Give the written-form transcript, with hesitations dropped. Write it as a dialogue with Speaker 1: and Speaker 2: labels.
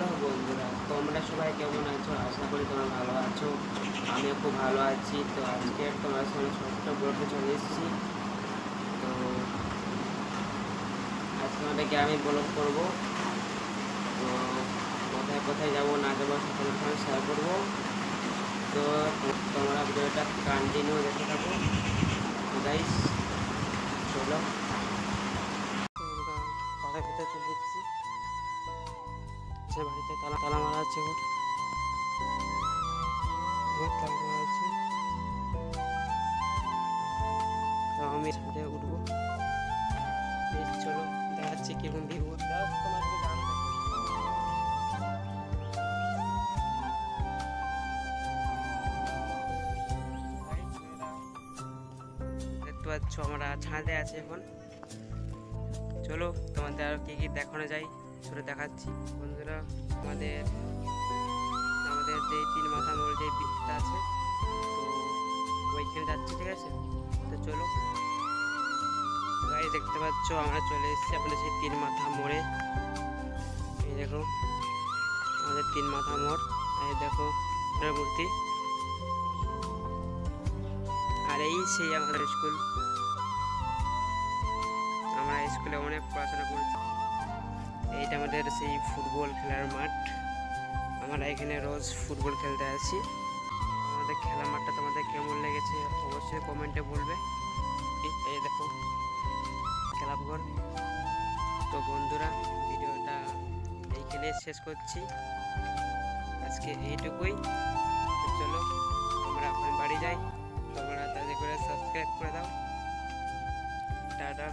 Speaker 1: Hello বন্ধুরা, তোমরা সবাই কেমন আছো? আশা করি তোমরা ভালো আছো। আমিও খুব ভালো আছি। তো আজকে তোমার সঙ্গে ছোট্ট ব্লগে চলে এসেছি। তো আজকে আমাদের গ্রামে ব্লগ করবো। তো কোথায় কোথায় যাবো না যাবো সকলের সঙ্গে শেয়ার করবো। তো তোমরা ভিডিওটা কন্টিনিউ দেখতে থাকো। তো গাইস চলো, পাড়ার ভিতরে চলে এসেছি। সে বাড়িতে তালা তালা মারা আছে, তালা মারা আছে। তো আমি ছাদে উঠবো। বেশ চলো দেখাচ্ছি কেমন ভিউ। দেখতে পাচ্ছ আমরা ছাদে আছি এখন। চলো তোমাদের আর কি কি দেখানো যায় সেটা দেখাচ্ছি বন্ধুরা। আমাদের আমাদের যে তিন মাথা মোড় যে ব্রিজটা আছে, তো ওইখানে যাচ্ছি, ঠিক আছে? তো চলো গাইস, দেখতে পাচ্ছ আমরা চলে এসেছি আপনাদের সেই তিন মাথা মোড়ে। এই দেখো আমাদের তিন মাথা মোড়। এই দেখো মূর্তি, আর এই সেই আমাদের স্কুল। আমরা স্কুলে অনেক পড়াশোনা করেছি। এইটা আমাদের সেই ফুটবল খেলার মাঠ। আমরা এখানে রোজ ফুটবল খেলতে আসি। আমাদের খেলার মাঠটা তোমাদের কেমন লেগেছে অবশ্যই কমেন্টে বলবে। এই দেখো ক্লাবঘর। তো বন্ধুরা, ভিডিওটা এইখানে শেষ করছি আজকে, এইটুকুই। চলো আমরা এখন বাড়ি যাই। তোমরা তাদের করে সাবস্ক্রাইব করে দাও। টাটা।